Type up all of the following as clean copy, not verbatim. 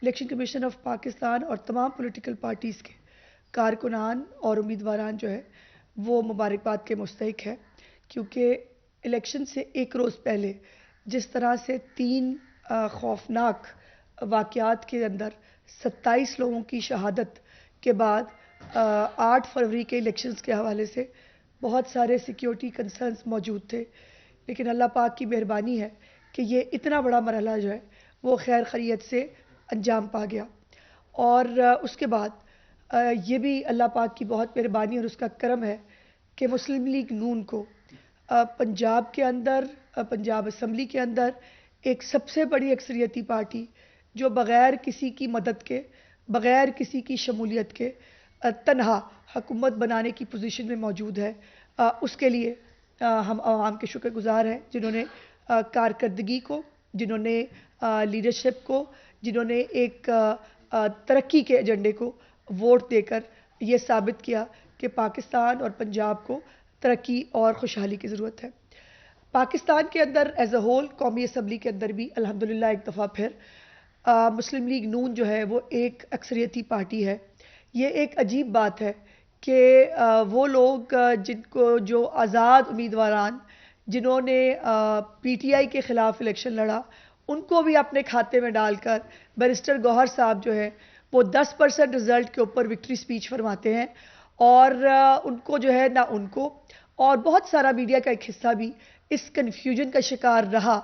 Election commission of Pakistan اور تمام political parties کے کارکنان اور امیدواران جو ہے وہ مبارکباد کے مستحق ہے، کیونکہ الیکشن سے ایک روز پہلے جس طرح سے 3 خوفناک واقعات کے اندر 27 لوگوں کی شہادت کے بعد 8 فروری کے الیکشنز کے حوالے سے بہت سارے سیکیورٹی کنسرنز موجود تھے، لیکن اللہ پاک کی مہربانی ہے کہ یہ اتنا بڑا مرحلہ جو ہے وہ خیر خیریت سے انجام پا گیا۔ اور اس کے بعد یہ بھی اللہ پاک کی بہت مہربانی اور اس کا کرم ہے کہ مسلم لیگ نون کو پنجاب کے اندر، پنجاب اسمبلی کے اندر ایک سب سے بڑی اکثریتی پارٹی جو بغیر کسی کی مدد کے، بغیر کسی کی شمولیت کے تنہا حکومت بنانے کی پوزیشن میں موجود ہے، اس کے لیے ہم عوام کے شکر گزار ہیں، جنہوں نے کارکردگی کو، جنہوں نے لیڈرشپ کو، جنہوں نے ایک ترقی کے ایجنڈے کو ووٹ دے کر یہ ثابت کیا کہ پاکستان اور پنجاب کو ترقی اور خوشحالی کی ضرورت ہے۔ پاکستان کے اندر ایز اے ہول قومی اسمبلی کے اندر بھی الحمدللہ ایک دفعہ پھر مسلم لیگ نون جو ہے وہ ایک اکثریتی پارٹی ہے۔ یہ ایک عجیب بات ہے کہ وہ لوگ جن کو جو آزاد امیدواران جنہوں نے پی ٹی آئی کے خلاف الیکشن لڑا، ان کو بھی اپنے کھاتے میں ڈال کر بیرسٹر گوہر صاحب جو ہے وہ 10% رزلٹ کے اوپر وکٹری سپیچ فرماتے ہیں، اور ان کو جو ہے نہ ان کو اور بہت سارا میڈیا کا ایک حصہ بھی اس کنفیوژن کا شکار رہا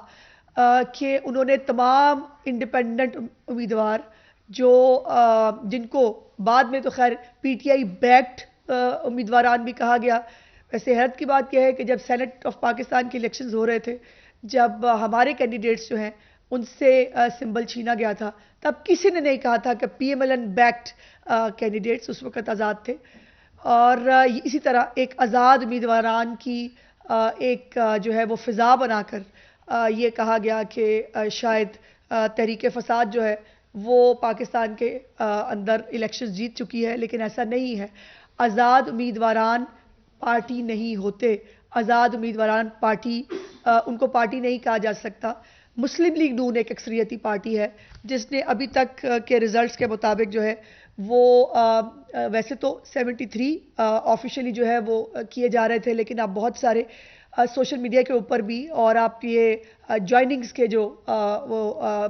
کہ انہوں نے تمام انڈیپینڈنٹ امیدوار جو جن کو بعد میں تو خیر پی ٹی آئی بیکڈ امیدواران بھی کہا گیا۔ ویسے حیرت کی بات یہ ہے کہ جب سینٹ آف پاکستان کے الیکشنز ہو رہے تھے، جب ہمارے کینڈیڈیٹس جو ہیں ان سے سمبل چھینا گیا تھا، تب کسی نے نہیں کہا تھا کہ P M L N backed candidates اس وقت آزاد تھے۔ اور اسی طرح ایک آزاد امیدواران کی ایک جو ہے وہ فضا بنا کر یہ کہا گیا کہ شاید تحریک فساد جو ہے وہ پاکستان کے اندر الیکشن جیت چکی ہے، لیکن ایسا نہیں ہے۔ آزاد امیدواران پارٹی نہیں ہوتے، آزاد امیدواران پارٹی ان کو پارٹی نہیں کہا جا سکتا۔ مسلم لیگ نون ایک اکثریتی پارٹی ہے جس نے ابھی تک کے ریزلٹس کے مطابق جو ہے وہ ویسے تو 73 آفیشیلی جو ہے وہ کیے جا رہے تھے، لیکن اب بہت سارے سوشل میڈیا کے اوپر بھی اور آپ یہ جوائننگز کے جو وہ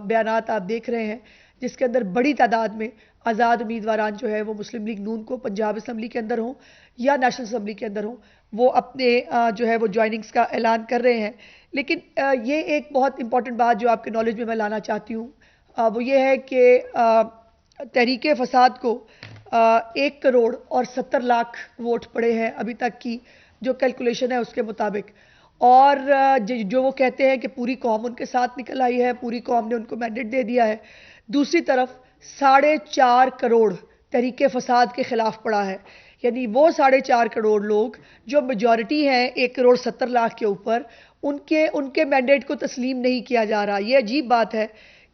بیانات آپ دیکھ رہے ہیں، جس کے اندر بڑی تعداد میں آزاد امیدواران جو ہے وہ مسلم لیگ نون کو پنجاب اسمبلی کے اندر ہوں یا نیشنل اسمبلی کے اندر ہوں، وہ اپنے جو ہے وہ جوائننگز کا اعلان کر رہے ہیں۔ لیکن یہ ایک بہت امپورٹنٹ بات جو آپ کے نالج میں لانا چاہتی ہوں وہ یہ ہے کہ تحریک فساد کو 1 کروڑ اور 70 لاکھ ووٹ پڑے ہیں ابھی تک کی جو کیلکولیشن ہے اس کے مطابق، اور جو وہ کہتے ہیں کہ پوری قوم ان کے ساتھ نکل آئی ہے، پوری قوم نے ان کو مینڈیٹ دے دیا ہے۔ دوسری طرف 4.5 کروڑ تحریک فساد کے خلاف پڑا ہے، یعنی وہ 4.5 کروڑ لوگ جو میجورٹی ہیں 1 کروڑ 70 لاکھ کے اوپر، ان کے مینڈیٹ کو تسلیم نہیں کیا جا رہا۔ یہ عجیب بات ہے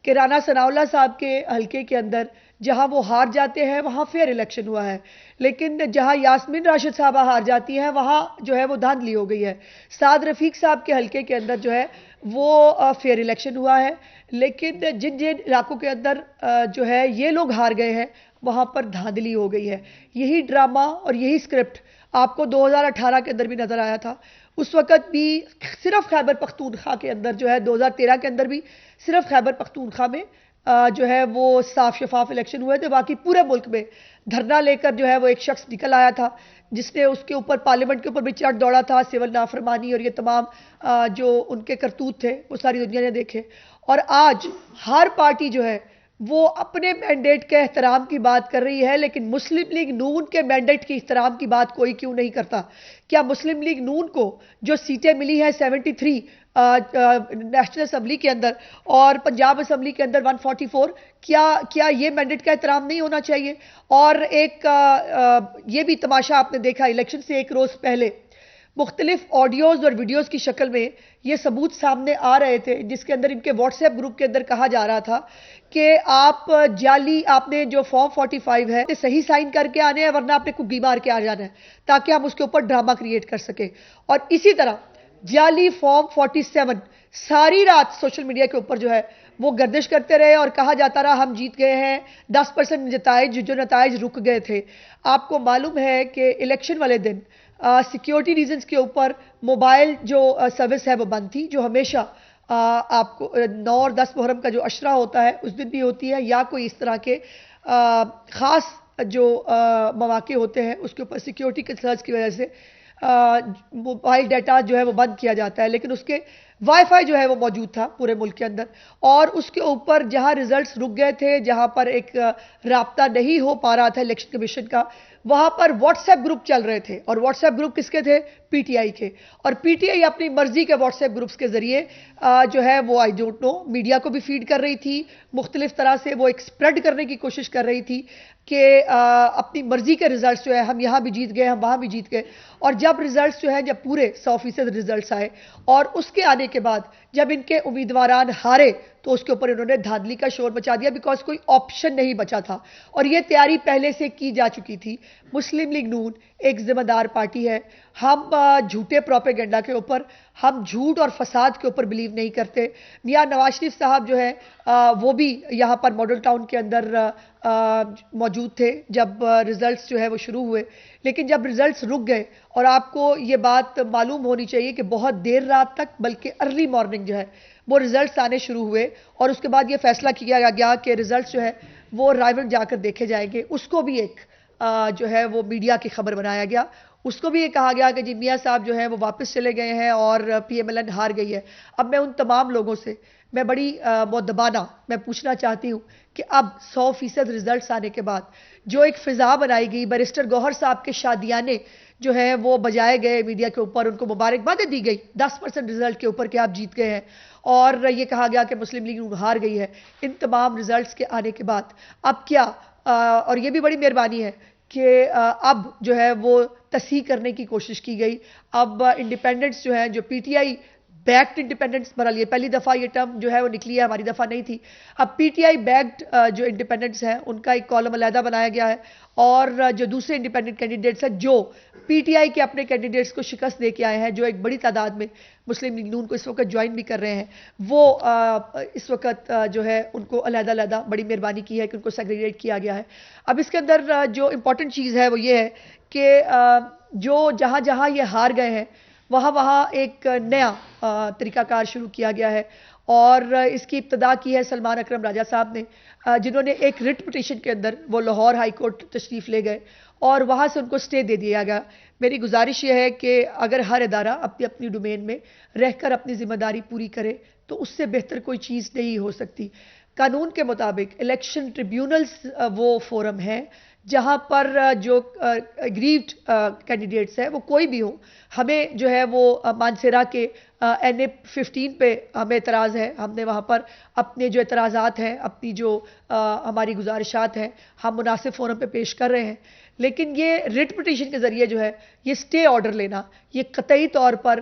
کہ رانا ثناءاللہ صاحب کے حلقے کے اندر جہاں وہ ہار جاتے ہیں وہاں فیئر الیکشن ہوا ہے، لیکن جہاں یاسمین راشد صاحبہ ہار جاتی ہیں وہاں جو ہے وہ دھاندلی ہو گئی ہے۔ سعد رفیق صاحب کے حلقے کے اندر جو ہے وہ فیئر الیکشن ہوا ہے، لیکن جن علاقوں کے اندر جو ہے یہ لوگ ہار گئے ہیں وہاں پر دھاندلی ہو گئی ہے۔ یہی ڈرامہ اور یہی اسکرپٹ آپ کو 2018 کے اندر بھی نظر آیا تھا۔ اس وقت بھی صرف خیبر پختونخوا کے اندر جو ہے 2013 کے اندر بھی صرف خیبر پختونخوا میں جو ہے وہ صاف شفاف الیکشن ہوئے تھے، باقی پورے ملک میں دھرنا لے کر جو ہے وہ ایک شخص نکل آیا تھا جس نے اس کے اوپر پارلیمنٹ کے اوپر بھی چڑھ دوڑا تھا، سول نافرمانی اور یہ تمام جو ان کے کرتوت تھے وہ ساری دنیا نے دیکھے۔ اور آج ہر پارٹی جو ہے وہ اپنے مینڈیٹ کے احترام کی بات کر رہی ہے، لیکن مسلم لیگ نون کے مینڈیٹ کی احترام کی بات کوئی کیوں نہیں کرتا؟ کیا مسلم لیگ نون کو جو سیٹیں ملی ہیں 73 نیشنل اسمبلی کے اندر اور پنجاب اسمبلی کے اندر 144، کیا یہ مینڈیٹ کا احترام نہیں ہونا چاہیے؟ اور ایک یہ بھی تماشا آپ نے دیکھا، الیکشن سے ایک روز پہلے مختلف آڈیوز اور ویڈیوز کی شکل میں یہ ثبوت سامنے آ رہے تھے، جس کے اندر ان کے واٹس ایپ گروپ کے اندر کہا جا رہا تھا کہ آپ جعلی آپ نے جو فارم 45 ہے صحیح سائن کر کے آنے ہیں ورنہ آپ نے کگی مار کے آ جانا ہے تاکہ ہم اس کے اوپر ڈرامہ کریٹ کر سکیں۔ اور اسی طرح جعلی فارم 47 ساری رات سوشل میڈیا کے اوپر جو ہے وہ گردش کرتے رہے اور کہا جاتا رہا ہم جیت گئے ہیں. 10% نتائج جو نتائج رک گئے تھے. آپ کو معلوم ہے کہ الیکشن والے دن سیکیورٹی ریزنز کے اوپر موبائل جو سروس ہے وہ بند تھی, جو ہمیشہ آپ کو 9 اور 10 محرم کا جو عشرہ ہوتا ہے اس دن بھی ہوتی ہے, یا کوئی اس طرح کے خاص جو مواقع ہوتے ہیں اس کے اوپر سیکیورٹی کنسرنز کی وجہ سے موبائل ڈیٹا جو ہے وہ بند کیا جاتا ہے. لیکن اس کے وائی فائی جو ہے وہ موجود تھا پورے ملک کے اندر, اور اس کے اوپر جہاں ریزلٹس رک گئے تھے, جہاں پر ایک رابطہ نہیں ہو پا رہا تھا الیکشن کمیشن کا, وہاں پر واٹس ایپ گروپ چل رہے تھے. اور واٹس ایپ گروپ کس کے تھے؟ پی ٹی آئی کے. اور پی ٹی آئی اپنی مرضی کے واٹس ایپ گروپس کے ذریعے جو ہے وہ آئی ڈونٹ نو میڈیا کو بھی فیڈ کر رہی تھی, مختلف طرح سے وہ ایک اسپریڈ کرنے کی کوشش کر رہی تھی کہ اپنی مرضی کے ریزلٹس جو ہے ہم یہاں بھی جیت گئے, ہم وہاں بھی جیت گئے. اور جب ریزلٹس جو ہے جب پورے 100% ریزلٹس آئے اور اس کے آنے کے بعد جب ان کے امیدواران ہارے تو اس کے اوپر انہوں نے دھاندلی کا شور مچا دیا, بیکاز کوئی آپشن نہیں بچا تھا. اور یہ تیاری پہلے سے کی جا چکی تھی. مسلم لیگ نون ایک ذمہ دار پارٹی ہے. ہم جھوٹے پروپیگنڈا کے اوپر, ہم جھوٹ اور فساد کے اوپر بلیو نہیں کرتے. میاں نواز شریف صاحب جو ہے وہ بھی یہاں پر ماڈل ٹاؤن کے اندر موجود تھے جب ریزلٹس جو ہے وہ شروع ہوئے. لیکن جب ریزلٹس رک گئے, اور آپ کو یہ بات معلوم ہونی چاہیے کہ بہت دیر رات تک بلکہ ارلی مارننگ جو ہے وہ ریزلٹس آنے شروع ہوئے, اور اس کے بعد یہ فیصلہ کیا گیا کہ ریزلٹس جو ہے وہ رائیول جا کر دیکھے جائیں گے. اس کو بھی ایک جو ہے وہ میڈیا کی خبر بنایا گیا. اس کو بھی یہ کہا گیا کہ جی میاں صاحب جو ہیں وہ واپس چلے گئے ہیں اور پی ایم ایل این ہار گئی ہے. اب میں ان تمام لوگوں سے میں بڑی مؤدبانہ میں پوچھنا چاہتی ہوں کہ اب 100% ریزلٹس آنے کے بعد جو ایک فضا بنائی گئی, بیرسٹر گوہر صاحب کے شادیانے جو ہیں وہ بجائے گئے میڈیا کے اوپر, ان کو مبارکبادیں دی گئی 10% ریزلٹ کے اوپر کہ آپ جیت گئے ہیں, اور یہ کہا گیا کہ مسلم لیگ ہار گئی ہے. ان تمام ریزلٹس کے آنے کے بعد اب کیا, اور یہ بھی بڑی مہربانی ہے کہ اب جو ہے وہ تصحیح کرنے کی کوشش کی گئی. اب انڈیپینڈنٹس جو ہیں, جو پی ٹی آئی بیکڈ انڈیپینڈنٹس, بہرحال یہ پہلی دفعہ یہ ٹرم جو ہے وہ نکلی ہے, ہماری دفعہ نہیں تھی. اب پی ٹی آئی بیکڈ جو انڈیپینڈنٹس ہیں ان کا ایک کالم علیحدہ بنایا گیا ہے, اور جو دوسرے انڈیپینڈنٹ کینڈیڈیٹس ہیں جو پی ٹی آئی کے اپنے کینڈیڈیٹس کو شکست دے کے آئے ہیں, جو ایک بڑی تعداد میں مسلم لیگ نون کو اس وقت جوائن بھی کر رہے ہیں, وہ اس وقت جو ہے ان کو علیحدہ علیحدہ بڑی مہربانی کی ہے کہ ان کو سیگریگیٹ کیا گیا ہے. اب اس کے اندر جو امپورٹنٹ چیز ہے وہ یہ ہے کہ جو جہاں جہاں یہ ہار گئے ہیں وہاں وہاں ایک نیا طریقہ کار شروع کیا گیا ہے, اور اس کی ابتدا کی ہے سلمان اکرم راجہ صاحب نے, جنہوں نے ایک رٹ پٹیشن کے اندر وہ لاہور ہائی کورٹ تشریف لے گئے اور وہاں سے ان کو سٹے دے دیا گیا. میری گزارش یہ ہے کہ اگر ہر ادارہ اپنی اپنی ڈومین میں رہ کر اپنی ذمہ داری پوری کرے تو اس سے بہتر کوئی چیز نہیں ہو سکتی. قانون کے مطابق الیکشن ٹریبیونلز وہ فورم ہے جہاں پر جو اگریوڈ کینڈیڈیٹس ہیں وہ کوئی بھی ہو, ہمیں جو ہے وہ مانسیرا کے این اے 15 پہ ہمیں اعتراض ہے, ہم نے وہاں پر اپنے جو اعتراضات ہیں, اپنی جو ہماری گزارشات ہیں ہم مناسب فورم پہ پیش کر رہے ہیں. لیکن یہ ریٹ پٹیشن کے ذریعے جو ہے یہ سٹے آرڈر لینا, یہ قطعی طور پر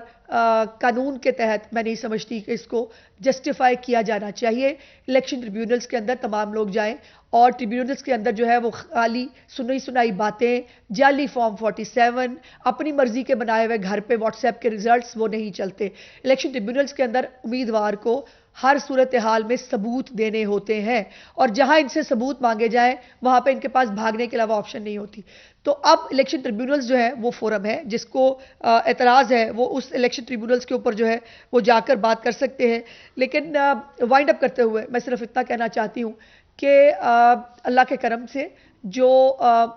قانون کے تحت میں نہیں سمجھتی کہ اس کو جسٹیفائی کیا جانا چاہیے. الیکشن ٹریبیونلز کے اندر تمام لوگ جائیں, اور ٹریبیونلز کے اندر جو ہے وہ خالی سنائی باتیں, جعلی فارم 47, اپنی مرضی کے بنائے ہوئے گھر پہ واٹس ایپ کے ریزلٹس وہ نہیں چلتے. الیکشن ٹریبیونلز کے اندر امیدوار کو ہر صورتحال میں ثبوت دینے ہوتے ہیں, اور جہاں ان سے ثبوت مانگے جائیں وہاں پہ ان کے پاس بھاگنے کے علاوہ آپشن نہیں ہوتی. تو اب الیکشن ٹریبیونلز جو ہے وہ فورم ہے جس کو اعتراض ہے وہ اس الیکشن ٹریبیونلز کے اوپر جو ہے وہ جا کر بات کر سکتے ہیں. لیکن وائنڈ اپ کرتے ہوئے میں صرف اتنا کہنا چاہتی ہوں کہ اللہ کے کرم سے جو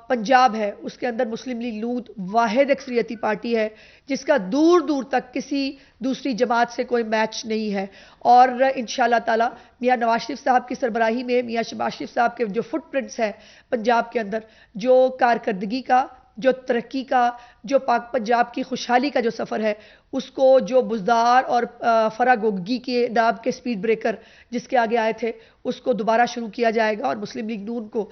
پنجاب ہے اس کے اندر مسلم لیگ نون واحد اکثریتی پارٹی ہے جس کا دور دور تک کسی دوسری جماعت سے کوئی میچ نہیں ہے. اور انشاءاللہ تعالی میاں نواز شریف صاحب کی سربراہی میں میاں شہباز شریف صاحب کے جو فٹ پرنٹس ہیں پنجاب کے اندر, جو کارکردگی کا, جو ترقی کا, جو پاک پنجاب کی خوشحالی کا جو سفر ہے, اس کو جو بزدار اور فراگوگی کے نام کے سپیڈ بریکر جس کے آگے آئے تھے اس کو دوبارہ شروع کیا جائے گا. اور مسلم لیگ نون کو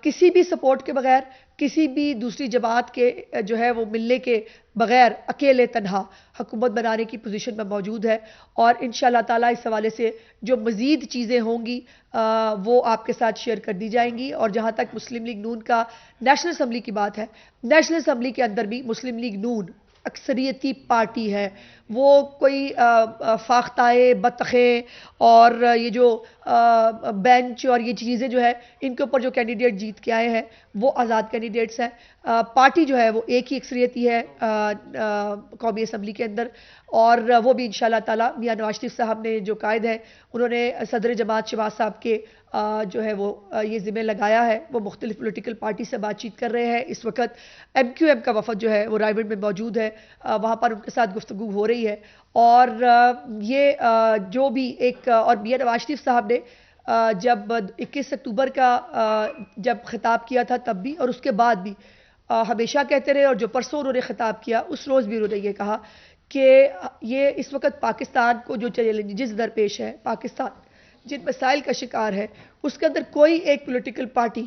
کسی بھی سپورٹ کے بغیر, کسی بھی دوسری جماعت کے جو ہے وہ ملنے کے بغیر اکیلے تنہا حکومت بنانے کی پوزیشن میں موجود ہے. اور انشاءاللہ تعالیٰ اس حوالے سے جو مزید چیزیں ہوں گی وہ آپ کے ساتھ شیئر کر دی جائیں گی. اور جہاں تک مسلم لیگ نون کا نیشنل اسمبلی کی بات ہے, نیشنل اسمبلی کے اندر بھی مسلم لیگ نون اکثریتی پارٹی ہے، وہ کوئی فاختائے بطخیں اور یہ جو بینچ اور یہ چیزیں جو ہے ان کے اوپر جو کینڈیڈیٹ جیت کے آئے ہیں وہ آزاد کینڈیڈیٹس ہیں. پارٹی جو ہے وہ ایک ہی اکثریتی ہے قومی اسمبلی کے اندر، اور وہ بھی انشاءاللہ تعالی میاں نواز شریف صاحب نے جو قائد ہیں انہوں نے صدر جماعت شہباز صاحب کے جو ہے وہ یہ ذمہ لگایا ہے. وہ مختلف پولیٹیکل پارٹی سے بات چیت کر رہے ہیں. اس وقت ایم کیو ایم کا وفد جو ہے وہ رائے گڑھ میں موجود ہے، وہاں پر ان کے ساتھ گفتگو ہو رہی ہے. اور یہ جو بھی ایک اور میاں نواز شریف صاحب نے جب 21 اکتوبر کا جب خطاب کیا تھا تب بھی، اور اس کے بعد بھی ہمیشہ کہتے رہے، اور جو پرسوں انہوں نے خطاب کیا اس روز بھی انہوں نے یہ کہا کہ یہ اس وقت پاکستان کو جو چیلنجز درپیش ہے، پاکستان جن مسائل کا شکار ہے، اس کے اندر کوئی ایک پولیٹیکل پارٹی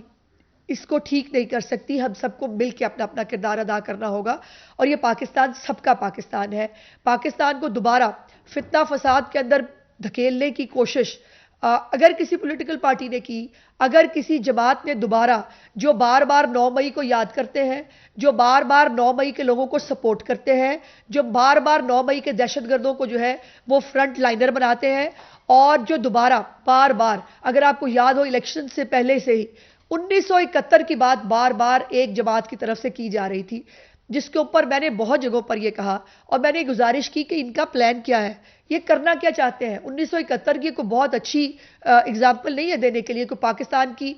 اس کو ٹھیک نہیں کر سکتی. ہم سب کو مل کے اپنا اپنا کردار ادا کرنا ہوگا، اور یہ پاکستان سب کا پاکستان ہے. پاکستان کو دوبارہ فتنہ فساد کے اندر دھکیلنے کی کوشش اگر کسی پولیٹیکل پارٹی نے کی، اگر کسی جماعت نے دوبارہ جو بار بار 9 مئی کو یاد کرتے ہیں، جو بار بار 9 مئی کے لوگوں کو سپورٹ کرتے ہیں، جو بار بار 9 مئی کے دہشت گردوں کو جو ہے وہ فرنٹ لائنر بناتے ہیں، اور جو دوبارہ بار بار اگر آپ کو یاد ہو الیکشن سے پہلے سے ہی 1971 کی بات بار بار ایک جماعت کی طرف سے کی جا رہی تھی، جس کے اوپر میں نے بہت جگہوں پر یہ کہا اور میں نے گزارش کی کہ ان کا پلان کیا ہے، یہ کرنا کیا چاہتے ہیں. 1971 کی کوئی بہت اچھی اگزامپل نہیں ہے دینے کے لیے، کوئی پاکستان کی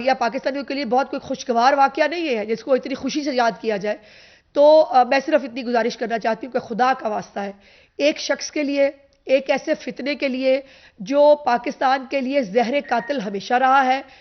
یا پاکستانیوں کے لیے بہت کوئی خوشگوار واقعہ نہیں ہے جس کو اتنی خوشی سے یاد کیا جائے. تو میں صرف اتنی گزارش کرنا چاہتی ہوں کہ خدا کا واسطہ ہے، ایک شخص کے لیے، ایک ایسے فتنے کے لیے جو پاکستان کے لیے زہر قاتل ہمیشہ رہا ہے،